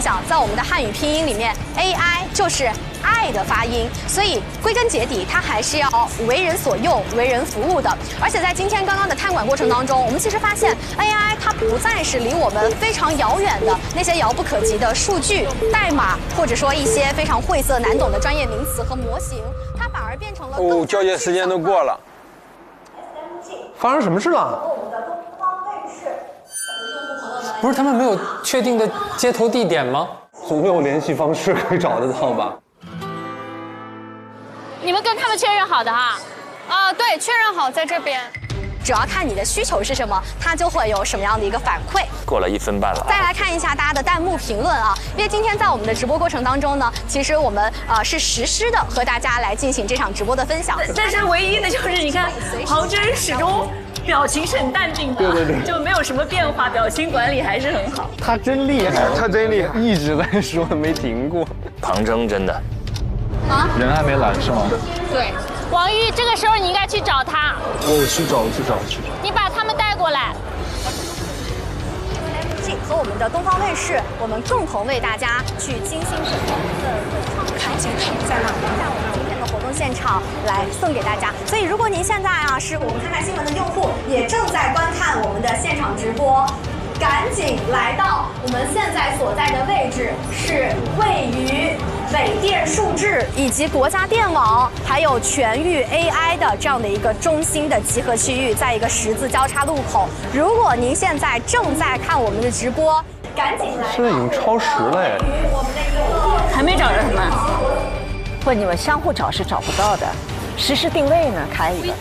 想，在我们的汉语拼音里面 ，AI 就是爱的发音，所以归根结底，它还是要为人所用、为人服务的。而且在今天刚刚的探馆过程当中，我们其实发现 AI 它不再是离我们非常遥远的那些遥不可及的数据、代码，或者说一些非常晦涩难懂的专业名词和模型，它反而变成了哦，交接时间都过了，发生什么事了？不是他们没有确定的接头地点吗？总有联系方式可以找得到吧？你们跟他们确认好的哈？对，确认好在这边。主要看你的需求是什么，它就会有什么样的一个反馈。过了1分半了。再来看一下大家的弹幕评论啊，因为今天在我们的直播过程当中呢，其实我们是实施的和大家来进行这场直播的分享。但是唯一的就是你看，黄真始终表情是很淡定的，对，就没有什么变化，表情管理还是很好。他真厉害，他真厉害，一直在说没停过。庞征真的，人还没来是吗？对，王玉，这个时候你应该去找他。我去找。你把他们带过来。和我们的东方卫视，我们共同为大家去精心准备的文创产品，在我们今天的活动现场来送给大家。所以，如果您现在是我们看看新闻的用户，也正在观看我们的现场直播，赶紧来到我们现在所在的位置，是位于北电数智以及国家电网，还有全域 AI 的这样的一个中心的集合区域，在一个十字交叉路口。如果您现在正在看我们的直播，赶紧来。是已经超时了哎。还没找着他们。不，你们相互找是找不到的，实时定位呢开一个。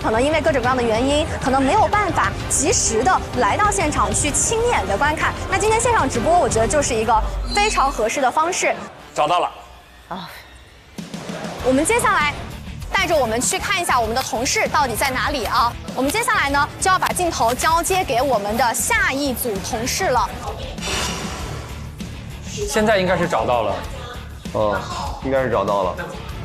可能因为各种各样的原因，可能没有办法及时的来到现场去亲眼的观看。那今天现场直播，我觉得就是一个非常合适的方式。找到了。我们接下来带着我们去看一下我们的同事到底在哪里啊？我们接下来呢就要把镜头交接给我们的下一组同事了。现在应该是找到了。应该是找到了。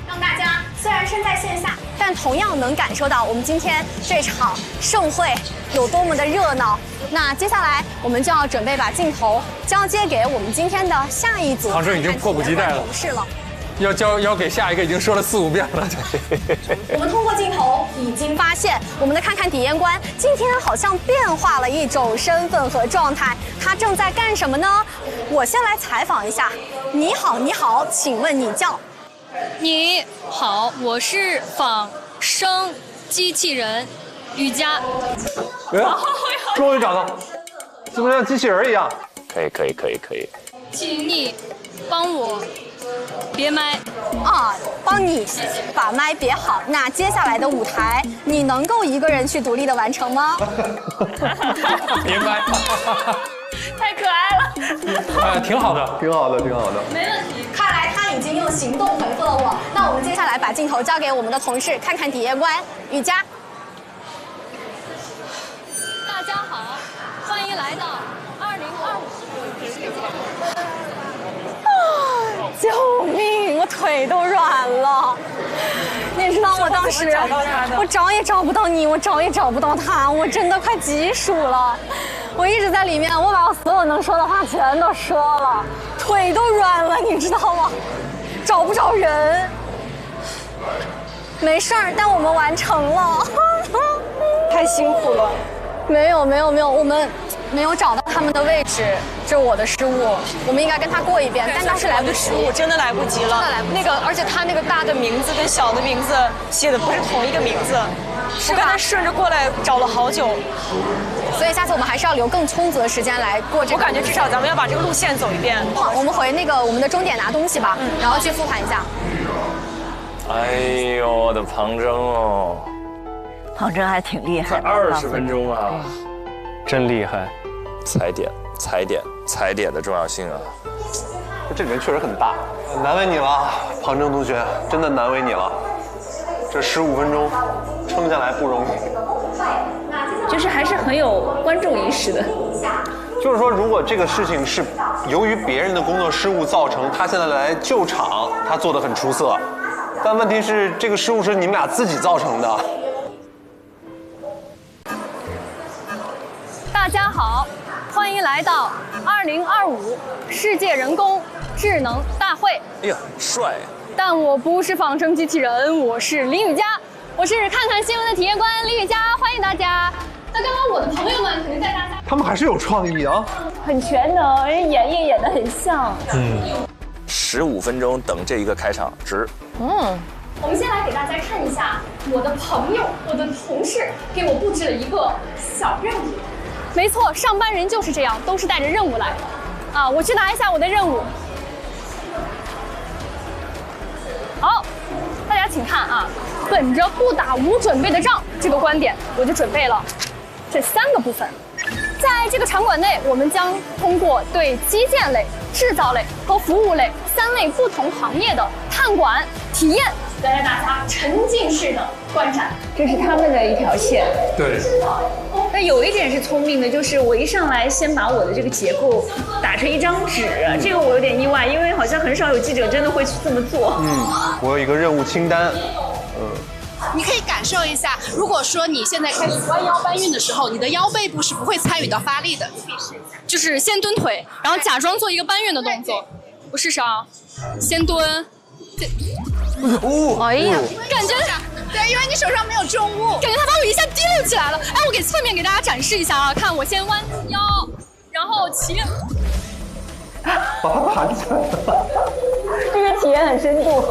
让大家虽然身在线下，但同样能感受到我们今天这场盛会有多么的热闹。那接下来我们就要准备把镜头交接给我们今天的下一组。杭州已经迫不及待了。同事了。要给下一个已经说了4、5遍了。我们通过镜头已经发现，我们的看看体验官今天好像变化了一种身份和状态，他正在干什么呢？我先来采访一下。你好，你好，请问你叫？你好，我是仿生机器人瑜伽。终于找到，就跟像机器人一样。可以。请你帮我别麦帮你把麦别好。那接下来的舞台，你能够一个人去独立的完成吗？别麦，太可爱了。挺好的。没问题。看来他已经用行动回复了我。那我们接下来把镜头交给我们的同事，看看体验官瑜伽。大家好，欢迎来到救命！我腿都软了。你知道我当时，我找也找不到你，我找也找不到他，我真的快急鼠了。我一直在里面，我把我所有能说的话全都说了，腿都软了，你知道吗？找不着人。没事儿，但我们完成了。太辛苦了。没有，我们没有找到他们的位置，这是我的失误。我们应该跟他过一遍，但当时来不及，失误真的来不及了。那个，而且他那个大的名字跟小的名字写的不是同一个名字，我刚才顺着过来找了好久。所以下次我们还是要留更充足的时间来过这个。我感觉至少咱们要把这个路线走一遍。我们回我们的终点拿东西吧，然后去复盘一下。哎呦，我的庞征哦！庞征还挺厉害的，20分钟啊，真厉害。踩点的重要性啊！这里面确实很大，难为你了，庞征同学，真的难为你了。这15分钟撑下来不容易，就是还是很有观众意识的。就是说，如果这个事情是由于别人的工作失误造成，他现在来救场，他做得很出色。但问题是，这个失误是你们俩自己造成的。大家好，欢迎来到2025世界人工智能大会。哎呀，帅！但我不是仿生机器人，我是林雨佳，我是看看新闻的体验官林雨佳，欢迎大家。那刚刚我的朋友们肯定在大家，他们还是有创意啊，很全能，人演也演得很像。15分钟等这一个开场值。我们先来给大家看一下我的朋友、我的同事给我布置了一个小任务。没错，上班人就是这样，都是带着任务来的。啊，我去拿一下我的任务。好，大家请看啊，本着不打无准备的仗这个观点，我就准备了这3个部分。在这个场馆内，我们将通过对基建类、制造类和服务类3类不同行业的探馆体验，来让大家沉浸式的观展。这是他们的一条线。对。那有一点是聪明的，就是我一上来先把我的这个结构打成一张纸，这个我有点意外，因为好像很少有记者真的会去这么做。我有一个任务清单。你可以感受一下，如果说你现在开始弯腰搬运的时候，你的腰背部是不会参与到发力的。就是先蹲腿，然后假装做一个搬运的动作。我试试啊，先蹲。哎呀，感觉对，因为你手上没有重物，感觉它把我一下提溜起来了。哎，我给侧面给大家展示一下啊，看我先弯腰，然后起。把它盘起来了。这个体验很深度，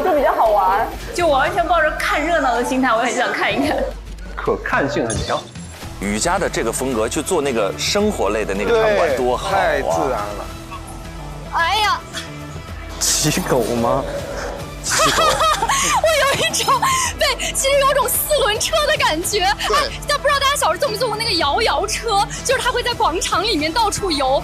就比较好玩。就我完全抱着看热闹的心态，我也很想看一看。可看性很强。瑜伽的这个风格去做那个生活类的那个场馆多好啊！太自然了。哎呀，骑狗吗？骑狗。我有一种对，其实有种4轮车的感觉。对。但不知道大家小时候坐没坐过那个摇摇车，就是它会在广场里面到处游。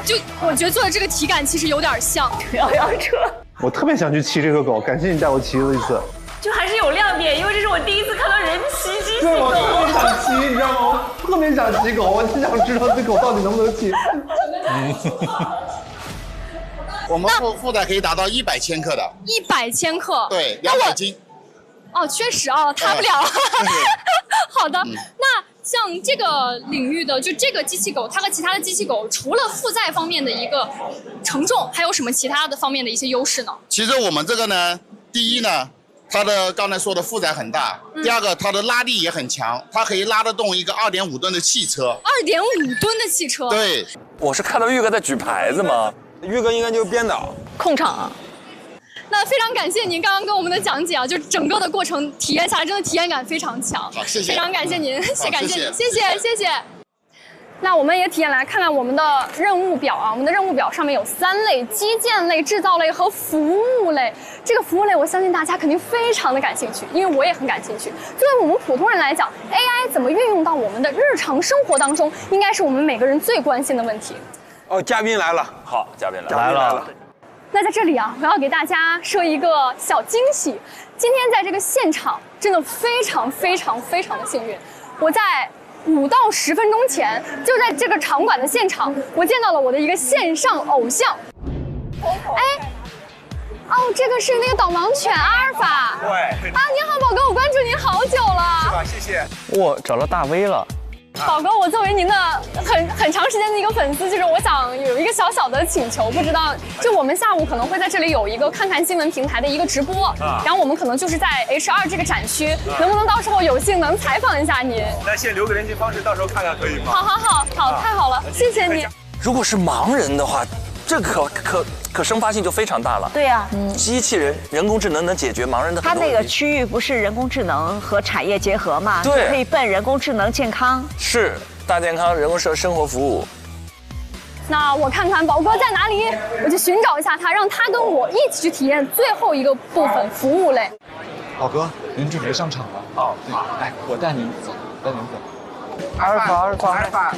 就我觉得做的这个体感其实有点像摇摇车。我特别想去骑这个狗，感谢你带我骑了一次。就还是有亮点，因为这是我第一次看到人骑机器对，狗。我特别想骑，你知道吗？我特别想骑狗，我就想知道这狗到底能不能骑。我们负载可以达到100千克的。100千克。对，200斤。哦，确实啊，塌不了。好的，那像这个领域的，就这个机器狗，它和其他的机器狗，除了负载方面的一个承重，还有什么其他的方面的一些优势呢？其实我们这个呢，第一呢，它的刚才说的负载很大，第二个它的拉力也很强，它可以拉得动一个2.5吨的汽车。2.5吨的汽车。对。我是看到玉哥在举牌子吗？玉哥应该就是编导。控场。那非常感谢您刚刚跟我们的讲解啊，就整个的过程体验下来，真的体验感非常强。好，谢谢。非常感谢您，感谢您，谢谢。那我们也体验来看看我们的任务表啊，我们的任务表上面有3类：基建类、制造类和服务类。这个服务类，我相信大家肯定非常的感兴趣，因为我也很感兴趣。作为我们普通人来讲 ，AI 怎么运用到我们的日常生活当中，应该是我们每个人最关心的问题。哦，嘉宾来了。好，嘉宾来了。那在这里啊，我要给大家说一个小惊喜。今天在这个现场，真的非常的幸运。我在5到10分钟前，就在这个场馆的现场，我见到了我的一个线上偶像。哎，哦，这个是那个导盲犬阿尔法。对。啊，您好，宝哥，我关注您好久了。是吧？谢谢。哇，找到大 V 了。宝哥，我作为您的很长时间的一个粉丝，就是我想有一个小小的请求，不知道就我们下午可能会在这里有一个看看新闻平台的一个直播，然后我们可能就是在 H2这个展区，能不能到时候有幸能采访一下您？那先留个联系方式，到时候看看可以吗？好，太好了，谢谢你。如果是盲人的话，这可生发性就非常大了。对呀，机器人、人工智能能解决盲人的很多问题。它那个区域不是人工智能和产业结合嘛？对，可以奔人工智能健康。是大健康、人工生活服务。那我看看宝哥在哪里，我去寻找一下他，让他跟我一起去体验最后一个部分——服务类。宝哥，您准备上场了？哦，对，来，我带您走，阿尔法。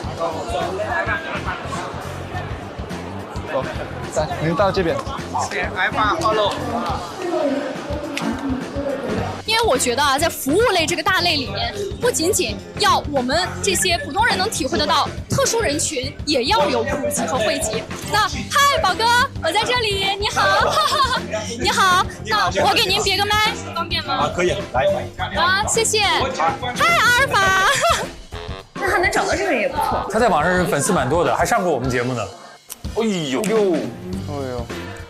走，来，您到这边。Hello。因为我觉得啊，在服务类这个大类里面，不仅仅要我们这些普通人能体会得到，特殊人群也要有普及和惠及。那嗨，宝哥，我在这里，你好，你好，那我给您别个麦，方便吗？可以，来。啊，谢谢。嗨，阿尔法。那还能找到这个人也不错。他在网上粉丝蛮多的，还上过我们节目呢。哎呦，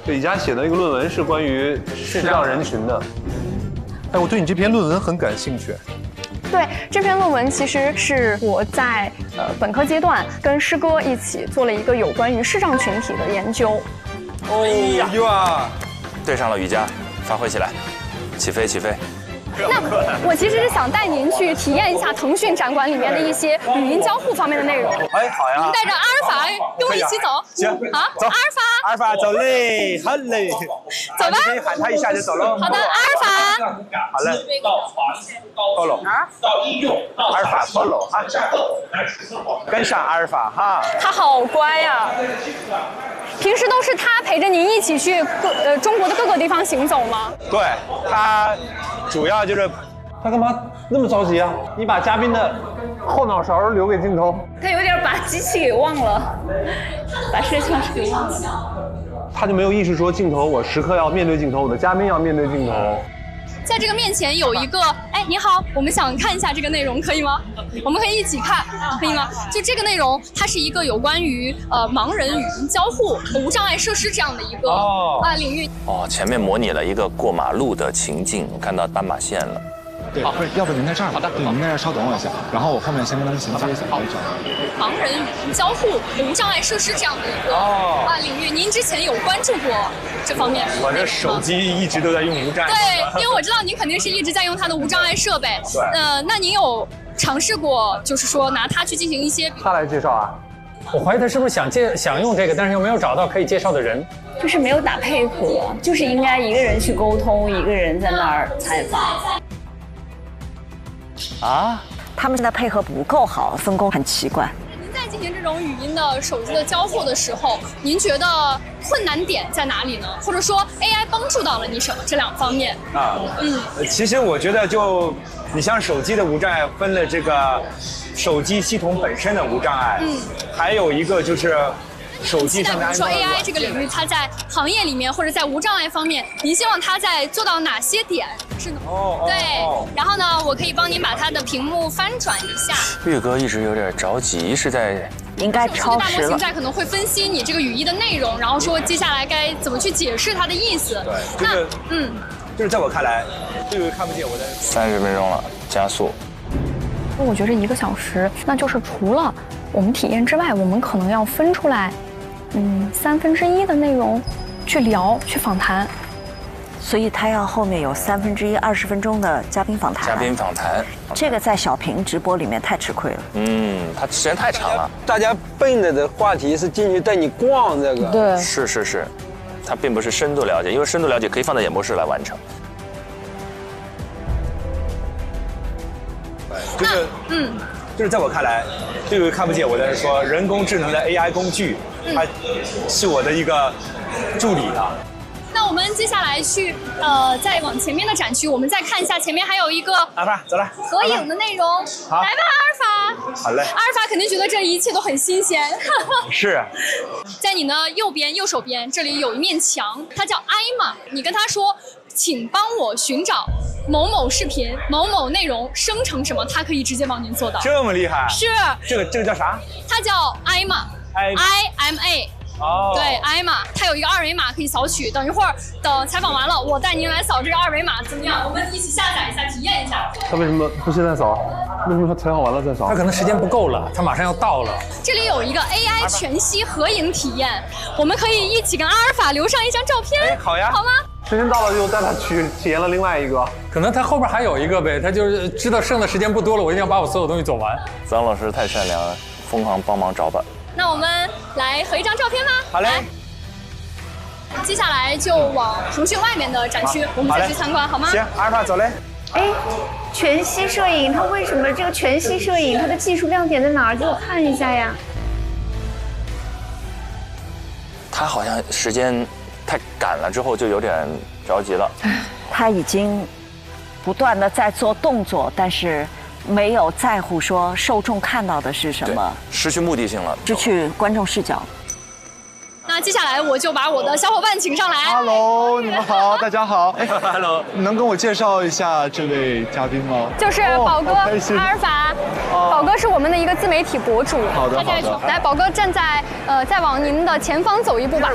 李佳写的一个论文是关于视障人群的。哎，我对你这篇论文很感兴趣。对，这篇论文其实是我在本科阶段跟师哥一起做了一个有关于视障群体的研究。哎呀，对上了瑜伽，发挥起来，起飞起飞。那我其实是想带您去体验一下腾讯展馆里面的一些语音交互方面的内容。哎，好呀。您带着阿尔法跟我一起走。行，好，走。阿尔法走嘞，好嘞。走吧。可以喊他一下就走喽。好的，阿尔法。好嘞。follow。阿尔法 follow 啊，跟上阿尔法哈。他好乖呀。平时都是他陪着您一起去中国的各个地方行走吗？对，他主要就是他干嘛那么着急啊？你把嘉宾的后脑勺留给镜头。他有点把机器给忘了，把摄像师给忘了。他就没有意识说镜头，我时刻要面对镜头，我的嘉宾要面对镜头。在这个面前有一个，哎，你好，我们想看一下这个内容，可以吗？我们可以一起看，可以吗？就这个内容，它是一个有关于盲人语音交互、无障碍设施这样的一个领域。哦，前面模拟了一个过马路的情境，我看到斑马线了。对，不是，要不您在这儿？好的，对，您在这儿稍等我一下，然后我后面先跟他们衔接一下。好。盲人语音交互、无障碍设施这样的一个领域，您之前有关注过这方面？我这手机一直都在用无障碍。对，因为我知道您肯定是一直在用它的无障碍设备。对。那您有尝试过，就是说拿它去进行一些？他来介绍啊。我怀疑他是不是想用这个，但是又没有找到可以介绍的人。就是没有打配合，就是应该一个人去沟通，一个人在那儿采访。啊，他们现在配合不够好，分工很奇怪。您在进行这种语音的手机的交互的时候，您觉得困难点在哪里呢？或者说 AI 帮助到了你什么？这两方面啊，其实我觉得你像手机的无障碍分了这个手机系统本身的无障碍，还有一个就是手机上的安装。比如说 AI 这个领域，它在行业里面或者在无障碍方面，您希望它在做到哪些点？是呢？对。然后呢，我可以帮您把它的屏幕翻转一下。玉哥一直有点着急，是在应该超时了。大模型在可能会分析你这个语义的内容，然后说接下来该怎么去解释它的意思。对，就是在我看来，这个看不见我的。30分钟了，加速。我觉着1个小时，那就是除了我们体验之外，我们可能要分出来，1/3的内容去聊、去访谈。所以他要后面有1/3 20分钟的嘉宾访谈。嘉宾访谈，这个在小屏直播里面太吃亏了。它时间太长了。大家奔着的话题是进去带你逛这个。对。是，它并不是深度了解，因为深度了解可以放在演播室来完成。就是在我看来，这个看不见我在说人工智能的 AI 工具，它是我的一个助理的。那我们接下来去再往前面的展区，我们再看一下前面还有一个阿尔法走了合影的内容。好，来吧，阿尔法。好嘞。阿尔法肯定觉得这一切都很新鲜。是。在你的右手边，这里有一面墙，它叫艾玛。你跟他说，请帮我寻找某某视频、某某内容生成什么，它可以直接帮您做到。这么厉害？是。这个叫啥？它叫艾玛。IMA。对，艾玛，它有一个2维码可以扫取。等一会儿，等采访完了，我带您来扫这个2维码，怎么样？我们一起下载一下，体验一下。他为什么不现在扫？为什么他采访完了再扫？他可能时间不够了，他马上要到了。这里有一个 AI 全息合影体验，我们可以一起跟阿尔法留上一张照片。哎，好呀，好吗？时间到了就带他去体验了另外一个。可能他后边还有一个呗，他就是知道剩的时间不多了，我一定要把我所有东西走完。张老师太善良了，疯狂帮忙找吧。那我们来合一张照片吧。好嘞。接下来就往腾讯外面的展区，我们再去参观，好吗？行，阿尔法走嘞。哎，全息摄影，它为什么这个全息摄影它的技术亮点在哪儿？给我看一下呀。他好像时间太赶了，之后就有点着急了。他已经不断的在做动作，但是没有在乎说受众看到的是什么，失去目的性了，失去观众视角。那接下来我就把我的小伙伴请上来。Hello， 你们好，大家好。Hello， 能跟我介绍一下这位嘉宾吗？就是宝哥，阿尔法。宝哥是我们的一个自媒体博主。好的，好的。来，宝哥站在再往您的前方走一步吧。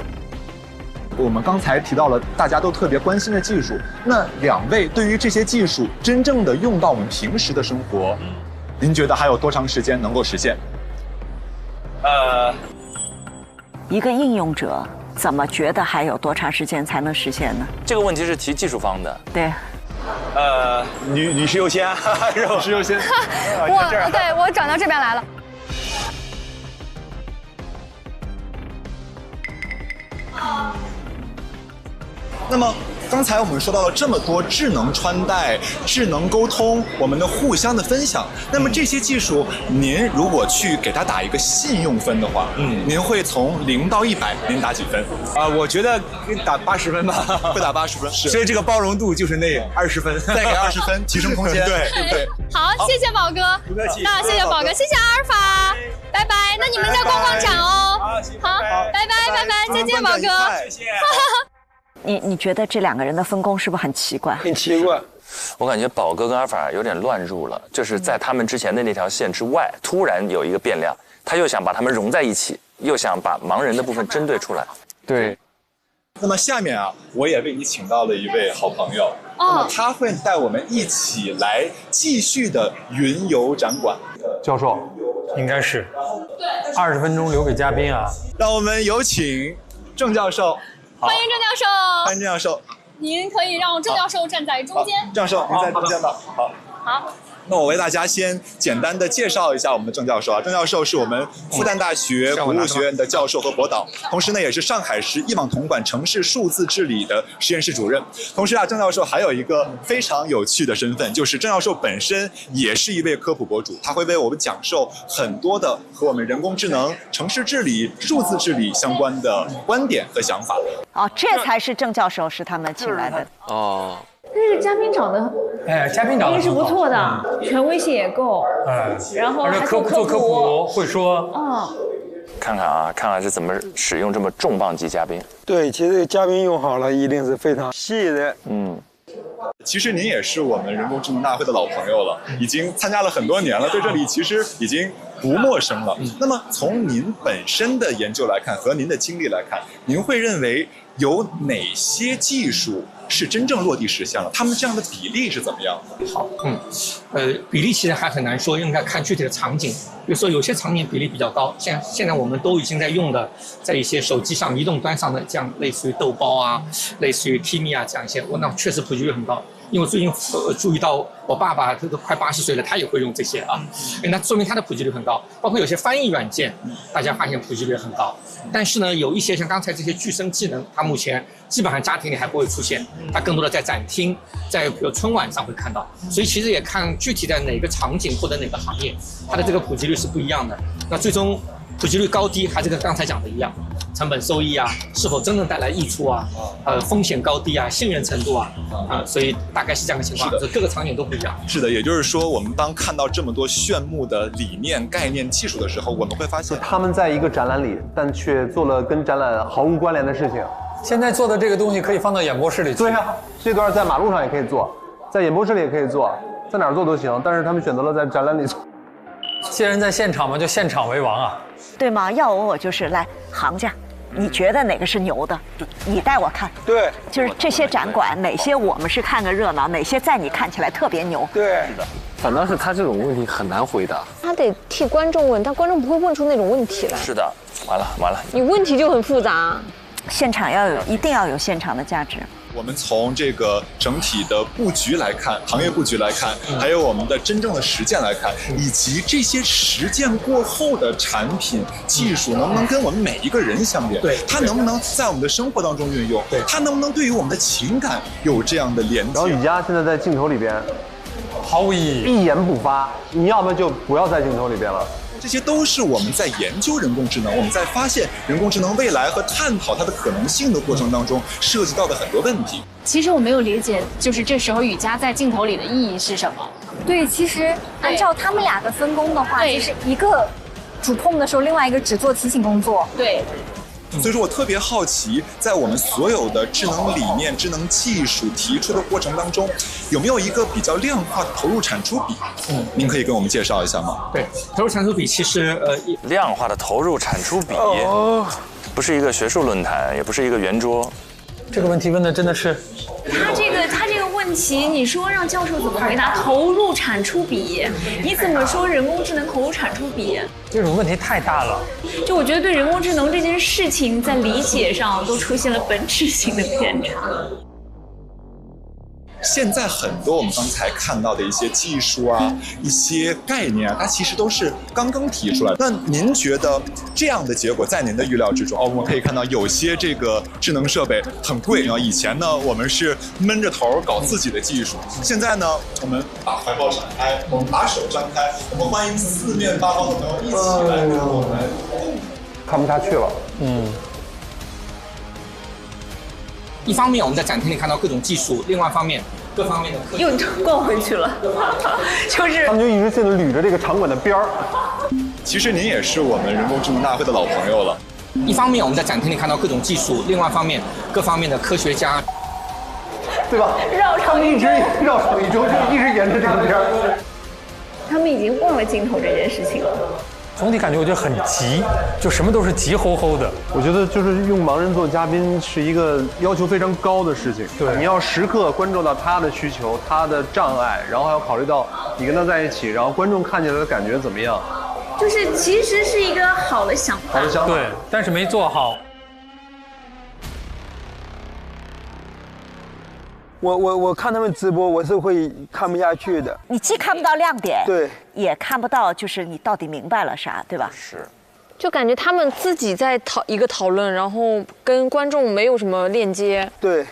我们刚才提到了大家都特别关心的技术，那2位对于这些技术真正的用到我们平时的生活，您觉得还有多长时间能够实现？一个应用者怎么觉得还有多长时间才能实现呢？这个问题是提技术方的。对。女士优先，女士优先。我转到这边来了。那么刚才我们说到了这么多智能穿戴、智能沟通，我们的互相的分享。那么这些技术，您如果去给它打一个信用分的话，您会从0到100，您打几分？我觉得打80分吧，会打80分。是，所以这个包容度就是那20分，再给20分，提升空间。对对对。好，谢谢宝哥。不客气。那谢谢宝哥，谢谢阿尔法，拜拜。那你们再逛逛展哦。好，拜拜，再见，宝哥。谢谢。你觉得这2个人的分工是不是很奇怪？很奇怪。我感觉宝哥跟阿尔法有点乱入了，就是在他们之前的那条线之外，突然有一个变量，他又想把他们融在一起，又想把盲人的部分针对出来。对。那么下面啊，我也为你请到了一位好朋友，那么他会带我们一起来继续的云游展馆。教授，应该是20分钟留给嘉宾啊。让我们有请郑教授。欢迎郑教授。欢迎郑教授。您可以让郑教授站在中间。郑教授，您在中间吧。好。那我为大家先简单的介绍一下我们的郑教授啊。郑教授是我们复旦大学服务学院的教授和博导，同时呢也是上海市一网统管城市数字治理的实验室主任。同时啊，郑教授还有一个非常有趣的身份，就是郑教授本身也是一位科普博主，他会为我们讲授很多的和我们人工智能、城市治理、数字治理相关的观点和想法。哦，这才是郑教授是他们请来的。哦。这个嘉宾长得，嘉宾长得也是不错的，权威性也够，然后还做科普会说，看看啊，看看是怎么使用这么重磅级嘉宾。对，其实嘉宾用好了，一定是非常细的。其实您也是我们人工智能大会的老朋友了，已经参加了很多年了，对这里其实已经不陌生了。那么从您本身的研究来看，和您的经历来看，您会认为有哪些技术是真正落地实现了？他们这样的比例是怎么样的？好，比例其实还很难说，应该看具体的场景。比如说有些场景比例比较高，现在我们都已经在用的，在一些手机上、移动端上的这样类似于豆包啊、类似于 Kimi 啊这样一些，那确实普及率很高。因为最近注意到我爸爸他都快80岁了，他也会用这些啊，那说明他的普及率很高。包括有些翻译软件，大家发现普及率很高。但是呢，有一些像刚才这些具声技能，它目前基本上家庭里还不会出现，它更多的在展厅，在比如春晚上会看到。所以其实也看具体在哪个场景或者哪个行业，它的这个普及率是不一样的。那最终普及率高低还是跟刚才讲的一样，成本收益啊，是否真正带来益处啊，风险高低啊，信任程度啊，所以大概是这样的情况，各个场景都不一样。是的，也就是说，我们当看到这么多炫目的理念、概念、技术的时候，我们会发现他们在一个展览里，但却做了跟展览毫无关联的事情。现在做的这个东西可以放到演播室里去。对啊，这段在马路上也可以做，在演播室里也可以做，在哪儿做都行。但是他们选择了在展览里做。既然在现场嘛，就现场为王啊。对吗？要我就是来行家，你觉得哪个是牛的？你带我看。对，就是这些展馆，哪些我们是看个热闹，哪些在你看起来特别牛。对，是的。反倒是他这种问题很难回答，他得替观众问，但观众不会问出那种问题来。是的，完了，你问题就很复杂。现场一定要有现场的价值。我们从这个整体的布局来看，行业布局来看，还有我们的真正的实践来看，以及这些实践过后的产品技术能不能跟我们每一个人相连？对，它能不能在我们的生活当中运用？对，它能不能对于我们的情感有这样的连接？然后雨佳现在在镜头里边，毫无意义，一言不发。你要不就不要在镜头里边了。这些都是我们在研究人工智能，我们在发现人工智能未来和探讨它的可能性的过程当中，涉及到的很多问题。其实我没有理解，就是这时候雨佳在镜头里的意义是什么？对，其实按照他们俩的分工的话，就是一个主控的时候，另外一个只做提醒工作。对。所以说我特别好奇，在我们所有的智能理念、智能技术提出的过程当中，有没有一个比较量化的投入产出比？您可以跟我们介绍一下吗？对，投入产出比其实量化的投入产出比，不是一个学术论坛，也不是一个圆桌。这个问题问的真的是，他这个问题，你说让教授怎么回答？投入产出比，你怎么说人工智能投入产出比？这种问题太大了。就我觉得对人工智能这件事情，在理解上都出现了本质性的偏差。现在很多我们刚才看到的一些技术啊、一些概念啊，它其实都是刚刚提出来的。那您觉得这样的结果在您的预料之中？我们可以看到有些这个智能设备很贵啊。以前呢，我们是闷着头搞自己的技术，现在呢，我们把怀抱敞开，我们把手张开，我们欢迎四面八方的朋友一起来跟我们。看不下去了。一方面我们在展厅里看到各种技术，另外一方面各方面的科技又逛回去了，就是他们就一直现在捋着这个场馆的边儿。其实您也是我们人工智能大会的老朋友了。一方面我们在展厅里看到各种技术，另外一方面各方面的科学家，对吧？他们一直绕场一周，就一直沿着这个边儿。他们已经忘了镜头这件事情了。总体感觉我觉得很急，就什么都是急吼吼的。我觉得就是用盲人做嘉宾是一个要求非常高的事情。对，你要时刻关注到他的需求、他的障碍，然后还要考虑到你跟他在一起，然后观众看起来的感觉怎么样。就是其实是一个好的想法。对，但是没做好。我看他们直播，我是会看不下去的。你既看不到亮点，对，也看不到就是你到底明白了啥，对吧？是，就感觉他们自己在讨论，然后跟观众没有什么链接。对。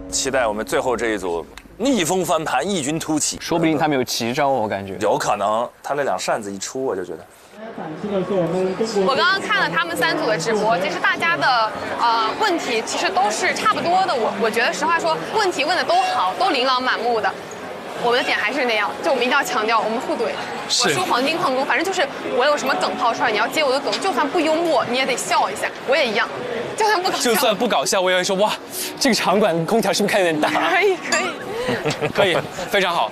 期待我们最后这一组逆风翻盘，异军突起。说不定他们有奇招，我感觉有可能。他那两扇子一出，我就觉得。我刚刚看了他们3组的直播，其实大家的问题其实都是差不多的。我觉得实话说，问题问的都好，都琳琅满目的。我们的点还是那样，就我们一定要强调，我们互怼。我说黄金矿工，反正就是我有什么梗抛出来，你要接我的梗，就算不幽默，你也得笑一下。我也一样，就算不搞笑，就算不搞笑，我也会说哇，这个场馆空调是不是开有点大？可以，可以，非常好，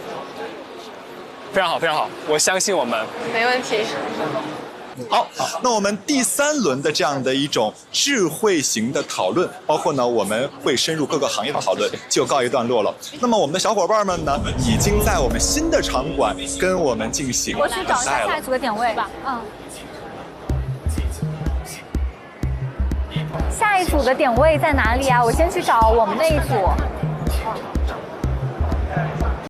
非常好，非常好，我相信我们。没问题。好，那我们第3轮的这样的一种智慧型的讨论，包括呢我们会深入各个行业的讨论，就告一段落了。那么我们的小伙伴们呢，已经在我们新的场馆跟我们进行我去找一下下一组的点位吧。下一组的点位在哪里啊？我先去找我们那一组。